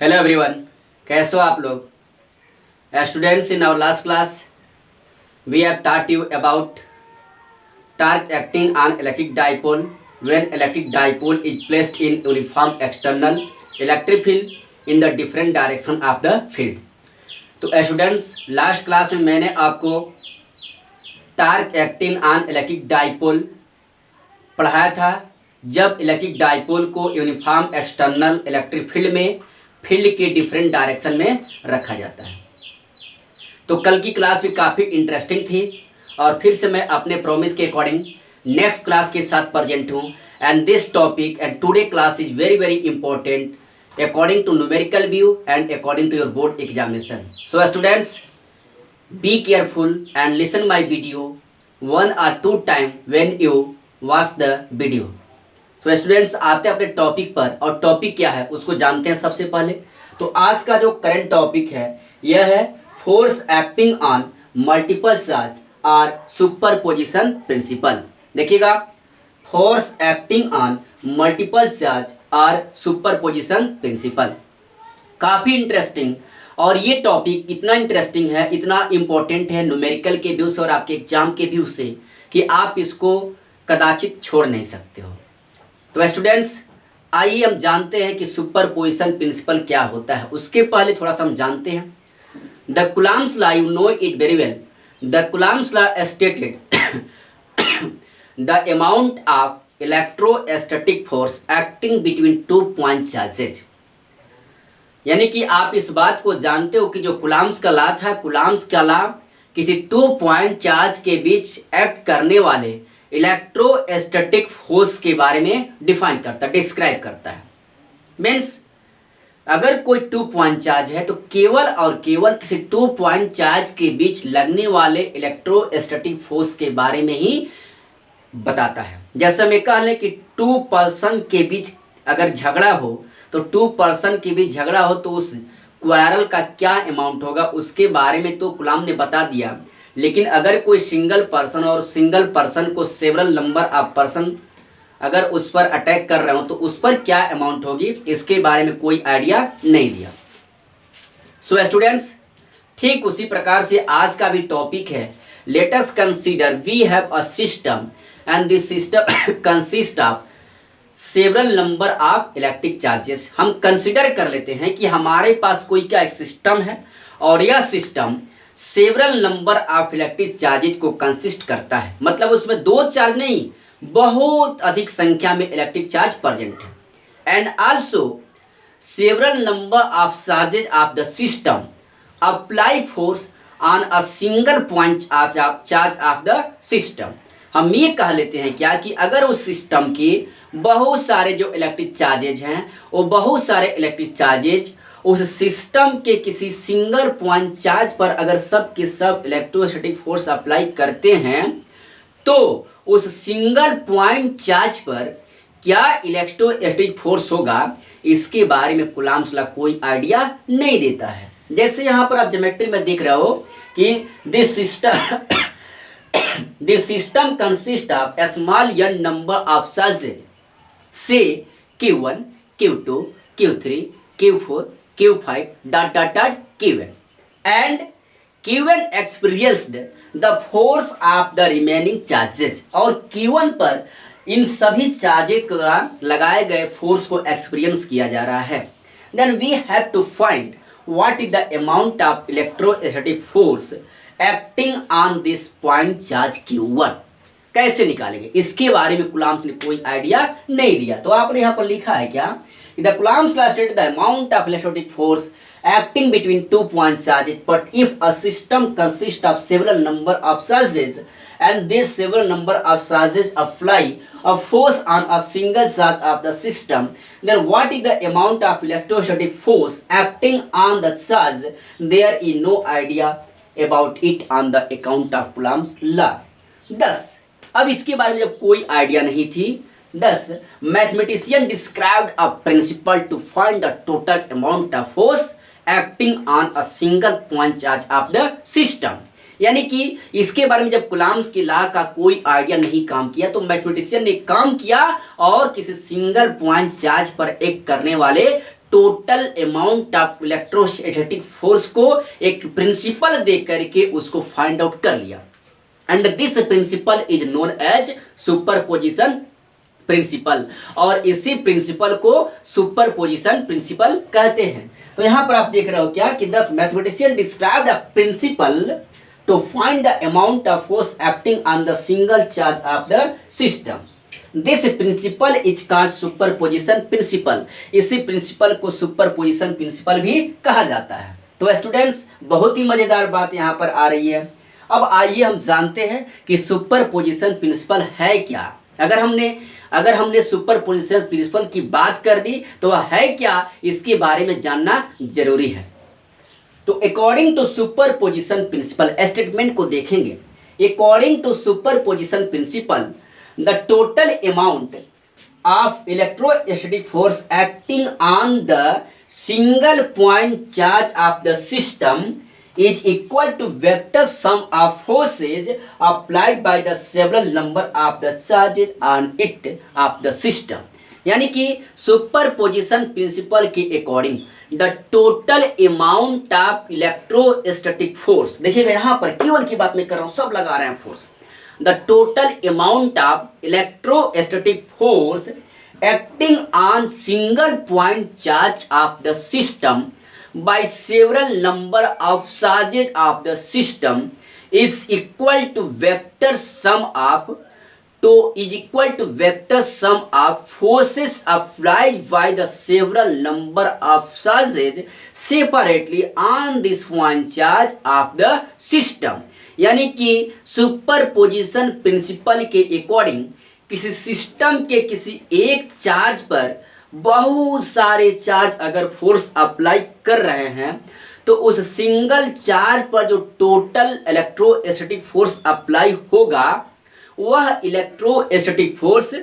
Hello everyone, कैसे हो आप लोग students? In our last class we have taught you about torque acting on electric dipole when electric dipole is placed in uniform external electric field in the different direction of the field। तो students, last class में मैंने आपको torque acting on electric dipole पढ़ाया था। जब electric dipole को uniform external electric field में field के डिफरेंट डायरेक्शन में रखा जाता है। तो कल की क्लास भी काफ़ी इंटरेस्टिंग थी और फिर से मैं अपने प्रॉमिस के अकॉर्डिंग नेक्स्ट क्लास के साथ प्रेजेंट हूँ। And this topic and today class is very very important according to numerical view and according to your board examination. So students, be careful and listen my video 1 or 2 time when you watch the video. तो students, आते हैं अपने topic पर, और topic क्या है उसको जानते हैं सबसे पहले। तो आज का जो करंट टॉपिक है यह है force acting on multiple charge और सुपरपोजिशन प्रिंसिपल। देखिएगा, force acting on multiple charge और सुपरपोजिशन प्रिंसिपल काफ़ी इंटरेस्टिंग। और ये टॉपिक इतना इंटरेस्टिंग है, इतना इम्पोर्टेंट है न्यूमेरिकल के व्यू से और आपके एग्जाम के व्यू से कि आप इसको कदाचित छोड़ नहीं सकते हो। तो स्टूडेंट्स, आइए हम जानते हैं कि सुपरपोजिशन प्रिंसिपल क्या होता है। उसके पहले थोड़ा सा हम जानते हैं the Coulomb's law, you know it very well. The Coulomb's law stated the amount of electrostatic force acting between 2 point charges. यानी कि आप इस बात को जानते हो कि जो कूलम्ब्स का लॉ था, कूलम्ब्स का लॉ किसी 2 पॉइंट चार्ज के बीच एक्ट करने वाले इलेक्ट्रोस्टैटिक फोर्स के बारे में डिफाइन करता, डिस्क्राइब करता है। मीन्स अगर कोई 2 पॉइंट चार्ज है तो केवल और केवल किसी 2 पॉइंट चार्ज के बीच लगने वाले इलेक्ट्रोस्टैटिक फोर्स के बारे में ही बताता है। जैसे मैं कह लें कि 2 पर्सन के बीच अगर झगड़ा हो तो 2 पर्सन के बीच झगड़ा हो तो उस क्वारल का क्या अमाउंट होगा उसके बारे में तो कूलम्ब ने बता दिया। लेकिन अगर कोई सिंगल पर्सन और सिंगल पर्सन को सेवरल नंबर ऑफ पर्सन अगर उस पर अटैक कर रहे हो तो उस पर क्या अमाउंट होगी इसके बारे में कोई आइडिया नहीं दिया। सो स्टूडेंट्स, ठीक उसी प्रकार से आज का भी टॉपिक है let us consider we have a system and this system consist of several number of electric charges. हम कंसीडर कर लेते हैं कि हमारे पास कोई क्या एक सिस्टम है और यह system several number of electric charges को कंसिस्ट करता है। मतलब उसमें 2 चार्ज नहीं, बहुत अधिक संख्या में इलेक्ट्रिक चार्ज प्रेजेंट है। And also several number of charges of the system apply force on a single point charge of the system. हम ये कह लेते हैं क्या कि अगर उस सिस्टम के बहुत सारे जो इलेक्ट्रिक चार्जेज हैं वो बहुत सारे इलेक्ट्रिक चार्जेज उस सिस्टम के किसी सिंगल पॉइंट चार्ज पर अगर सब के सब इलेक्ट्रोस्टैटिक फोर्स अप्लाई करते हैं तो उस सिंगल पॉइंट चार्ज पर क्या इलेक्ट्रोस्टैटिक फोर्स होगा इसके बारे में कूलम्ब्स लॉ कोई आइडिया नहीं देता है। जैसे यहाँ पर आप ज्योमेट्री में देख रहे हो कि this system consist of a small n number of charges, say Q1, Q2, Q3, Q4, Q5 dot dot dot Qn, and Qn experienced the force of the remaining charges। और Q1 पर इन सभी charges के दौरान लगाए गए force को experience किया जा रहा है। Then we have to find what is the amount of electrostatic force acting on this point charge Q1। कैसे निकालेंगे इसके बारे में कूलम्ब्स ने कोई आइडिया नहीं दिया। तो आपने यहाँ पर लिखा है क्या, the Coulomb's law states the amount of electrostatic force acting between 2 point charges, but if a system consists of several number of charges and these several number of charges apply a force on a single charge of the system, then what is the amount of electrostatic force acting on the charge? There is no idea about it on the account of Coulomb's law। thus अब इसके बारे में जब कोई idea नहीं थी, thus mathematician described a principle to find the total amount of force acting on a single point charge of the system। यानी कि इसके बारे में जब कूलम्ब्स की लॉ का कोई आइडिया नहीं काम किया तो मैथमेटिशियन ने काम किया और किसी सिंगल पॉइंट चार्ज पर एक्ट करने वाले total amount of electrostatic force को एक प्रिंसिपल दे करके उसको फाइंड आउट कर लिया, and this principle is known as superposition principle, और इसी प्रिंसिपल को सुपरपोजिशन प्रिंसिपल कहते हैं। तो यहां पर आप देख रहे हो क्या कि दस mathematician described a principle to find the amount of force acting on the single charge of the system. This principle is called superposition principle. इसी प्रिंसिपल को सुपरपोजिशन प्रिंसिपल भी कहा जाता है। तो स्टूडेंट्स, बहुत ही मजेदार बात यहाँ पर आ रही है। अब आइए हम जानते हैं कि सुपरपोजिशन प्रिंसिपल है क्या। अगर हमने सुपरपोजिशन प्रिंसिपल की बात कर दी तो वह है क्या, इसके बारे में जानना जरूरी है। तो according to superposition principle, statement को देखेंगे। According to superposition principle, the total amount of electrostatic force acting on the single point charge of the system is equal to vector sum of forces applied by the several number of the charges on it of the system। यानी कि superposition principle के according the total amount of electrostatic force, देखिएगा यहाँ पर केवल की बात मैं कर रहा हूँ, सब लगा रहे हैं force. The total amount of electrostatic force acting on single point charge of the system by several number of charges of the system is equal to vector sum of forces applied by the several number of charges separately on this point charge of the system। यानी कि superposition principle के according किसी system के किसी एक charge पर बहुत सारे चार्ज अगर फोर्स अप्लाई कर रहे हैं तो उस सिंगल चार्ज पर जो टोटल इलेक्ट्रोस्टैटिक फोर्स अप्लाई होगा वह इलेक्ट्रोस्टैटिक फोर्स,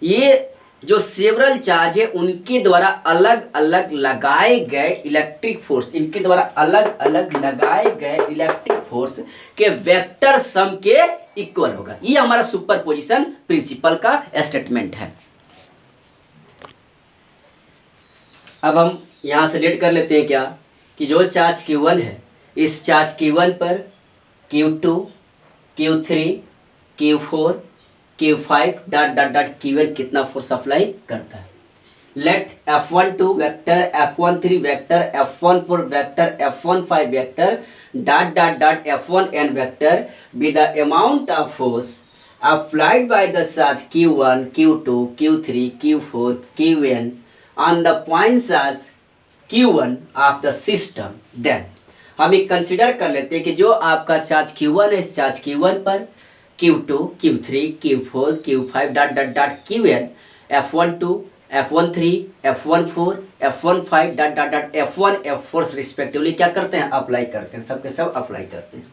ये जो सेवरल चार्ज है उनके द्वारा अलग अलग लगाए गए इलेक्ट्रिक फोर्स, इनके द्वारा अलग अलग लगाए गए इलेक्ट्रिक फोर्स के वेक्टर सम के इक्वल होगा। ये हमारा सुपरपोजिशन प्रिंसिपल का स्टेटमेंट है। अब हम यहाँ से लेट कर लेते हैं क्या कि जो चार्ज Q1 है, इस चार्ज Q1 पर Q2, Q3, Q4, Q5 dot dot dot Q1 कितना फोर्स अप्लाई करता है। Let F12 vector, F13 vector, F14 vector, F15 vector dot dot dot F1n vector be the amount of force applied by the charge Q1, Q2, Q3, Q4, Qn on the point charge Q1 of the system। then हम एक consider कर लेते हैं कि जो आपका charge Q1 है, इस चार्ज Q1 पर Q2, Q3, Q4, Q5 dot dot dot Qn F12, F13, F14, F15 dot dot dot F1, F4 respectively क्या करते हैं, अप्लाई करते हैं, सबके सब अप्लाई करते हैं।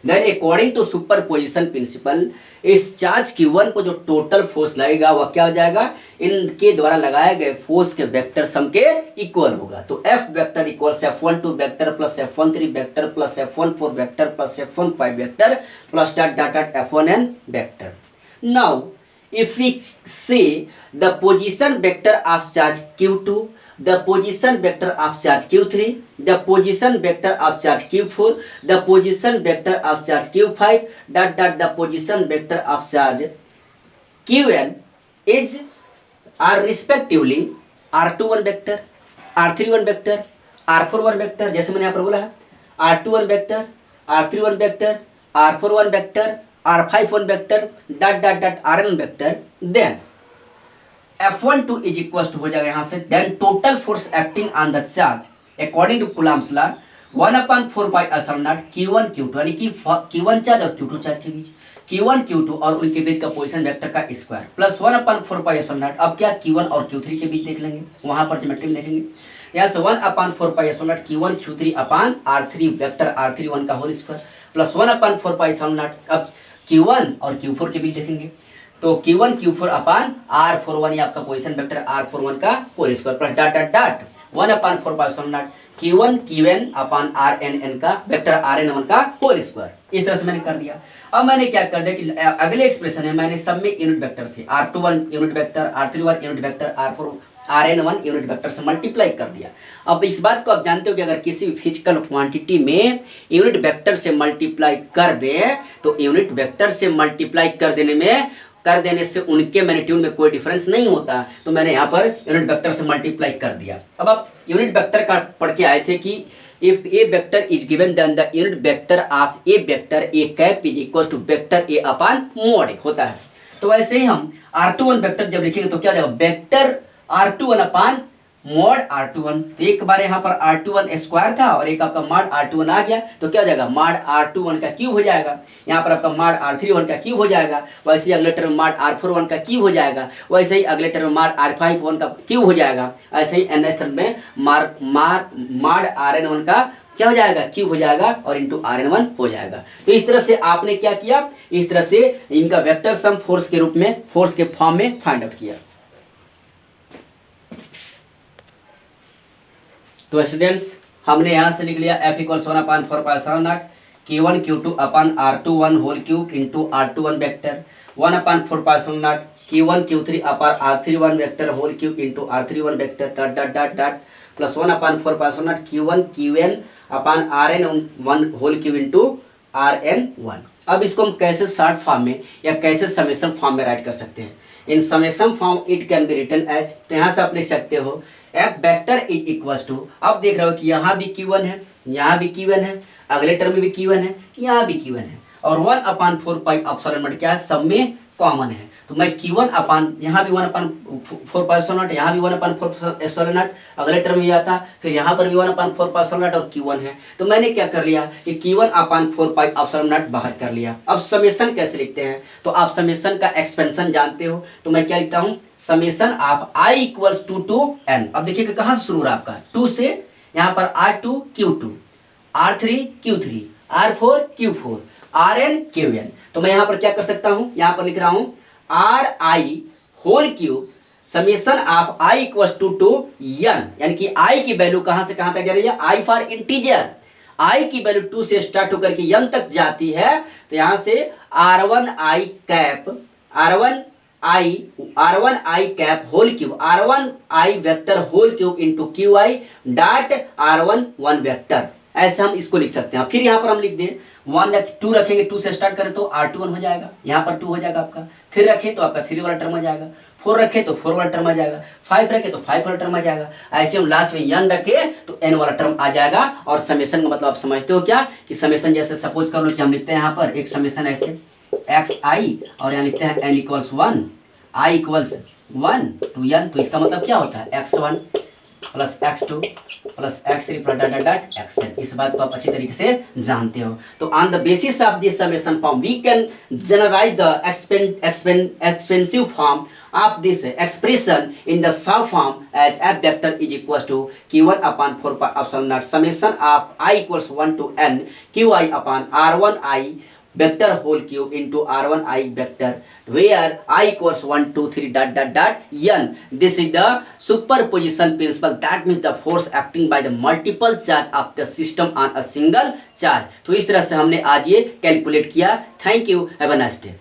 Then according to superposition principle, इस चार्ज Q1 को जो टोटल फोर्स लगेगा वह क्या हो जाएगा, इनके द्वारा लगाए गए फोर्स के वेक्टर सम के इक्वल होगा। तो F vector equals F12 vector plus F13 vector plus F14 vector plus F15 vector plus dot dot dot F1n vector. Now if we say the position vector of charge Q2, the position vector of charge Q3, the position vector of charge Q4, the position vector of charge Q5 dot dot the position vector of charge Qn is are respectively R21 vector, R31 vector, R41 vector, जैसे मैंने यहाँ पर बोला है R21 vector, R31 vector, R41 vector, R51 vector dot dot dot Rn vector। then F12 is equal to हो जाएगा यहाँ से then total force acting on the charge according to Coulomb's law 1/4 pi epsilon naught Q1 Q2, यानी कि Q1 charge और Q2 charge के बीच Q1 Q2 और उनके बीच का पोजीशन वेक्टर का square plus 1/4 pi epsilon naught. अब क्या Q1 और Q3 के बीच देख लेंगे, वहां पर ज्योमेट्री में देखेंगे। यहाँ से 1/4 pi epsilon naught Q1 Q3 upon R3 vector R31 का whole square plus 1/4 pi epsilon naught. अब Q1 और Q4 के बीच देखेंगे तो Q1 Q4 अपान R41, ये आपका पोजीशन वेक्टर R41 का whole square plus dot dot dot 1/4 pi epsilon naught Q1 Qn upon Rnn का वेक्टर Rn1 का होल स्क्वायर। इस तरह से मैंने कर दिया। अब मैंने क्या कर दिया कि अगले एक्सप्रेशन है मैंने सब में यूनिट वेक्टर से R21 unit vector, R31 unit vector, Rn1 unit vector से मल्टीप्लाई कर दिया। अब इस बात को आप जानते हो कि अगर किसी भी फिजिकल क्वांटिटी में यूनिट वेक्टर से मल्टीप्लाई कर दे तो यूनिट वेक्टर से मल्टीप्लाई कर देने से उनके मैग्नीट्यूड में कोई डिफरेंस नहीं होता। तो मैंने यहाँ पर यूनिट वेक्टर से मल्टीप्लाई कर दिया। अब आप यूनिट वेक्टर का पढ़ के आए थे कि if a vector is given then the unit vector of a vector a cap is equal to vector a upon mod होता है। तो वैसे ही हम R21 वेक्टर जब लिखेंगे तो क्या हो जाएगा, vector R21 upon mod R21। तो एक बार यहाँ पर R21 स्क्वायर था और एक आपका मॉड R21 आ गया तो क्या हो जाएगा, मॉड R21 का क्यूब हो जाएगा। यहाँ पर आपका मॉड R31 का क्यूब हो जाएगा। वैसे ही अगले टर्म मॉड R41 का क्यूब हो जाएगा। वैसे ही अगले टर्म मॉड R51 का क्यूब हो जाएगा। ऐसे ही नेक्स्ट टर्म में मॉड Rn1 का क्या हो जाएगा, क्यूब हो जाएगा और इंटू Rn1 हो जाएगा। तो इस तरह से आपने क्या किया, इस तरह से इनका वेक्टर सम फोर्स के रूप में, फोर्स के फॉर्म में फाइंड आउट किया। तो स्टूडेंट्स हमने यहाँ से लिख लिया F = 1/4 Q1 Q2 upon R21 whole cube into R21 vector 1/4 Q1 Q3 upon R31 vector whole cube into R31 vector dot plus 1/4 Q1 Qn upon Rn1 whole cube into Rn1। अब इसको हम कैसे short form में या कैसे summation form में right कर सकते हैं। In summation form it can be written as, तो यहाँ से आप लिख सकते हो F vector is equal to, अब देख रहे हो कि यहाँ भी Q1 है, यहाँ भी Q1 है, अगले टर्म में भी Q1 है, यहाँ भी Q1 है और 1/4 पाई एप्सिलॉन नॉट क्या है, सब में कॉमन है। तो मैं Q1 अपॉन यहाँ भी 1/4 पाई एप्सिलॉन नॉट, यहाँ भी 1/4 एप्सिलॉन नॉट, अगले टर्म में यह आता, फिर यहाँ पर भी 1/4 पाई एप्सिलॉन नॉट और Q1 है। तो मैंने क्या कर लिया कि Q1/4 पाई एप्सिलॉन नॉट बाहर कर लिया। अब समेशन कैसे लिखते हैं, तो आप समेशन का एक्सपेंशन जानते हो, तो मैं क्या लिखता हूँ, summation of I equals to n। अब देखिएगा कहाँ से शुरू हो रहा है आपका, 2 से, यहाँ पर R2 Q2, R3 Q3, R4 Q4, Rn Qn। तो मैं यहाँ पर क्या कर सकता हूँ, यहाँ पर लिख रहा हूँ Ri whole cube summation of I equals to n, यानी कि I की वैल्यू कहाँ से कहाँ तक जा रही है, I फॉर इंटीजर, I की वैल्यू 2 से स्टार्ट होकर के n तक जाती है। तो यहाँ से R1I cap R1I cap whole cube R1I vector whole cube into QI dot R1 vector, ऐसे हम इसको लिख सकते हैं। फिर यहाँ पर हम लिख दें 2 रखेंगे, 2 से स्टार्ट करें तो R21 हो जाएगा, यहाँ पर 2 हो जाएगा आपका, फिर रखें तो आपका 3 वाला टर्म आ जाएगा, 4 रखें तो 4 वाला टर्म आ जाएगा, 5 रखें तो 5 वाला टर्म आ जाएगा। ऐसे हम लास्ट में n रखें तो n वाला टर्म आ जाएगा। और समेशन का मतलब आप समझते हो क्या, कि समेशन जैसे सपोज कर लो कि हम लिखते हैं यहाँ पर एक समेशन ऐसे xi और यहाँ लिखते हैं n equals 1 I equals 1 to n। तो इसका मतलब क्या होता है, x1 plus x2 plus x3 dot xn। इस बात को आप अच्छी तरीके से जानते हो। तो on the basis of this summation form we can generalise the expensive form of this expression in the sub form as f vector is equals to Q1/4 pi epsilon naught summation of I equals 1 to n Qi upon R1I vector whole cube into R1I vector where I equals 1 2 3 dot n। This is the superposition principle, that means the force acting by the multiple charge of the system on a single charge। तो इस तरह से हमने आज ये calculate किया। Thank you, have a nice day.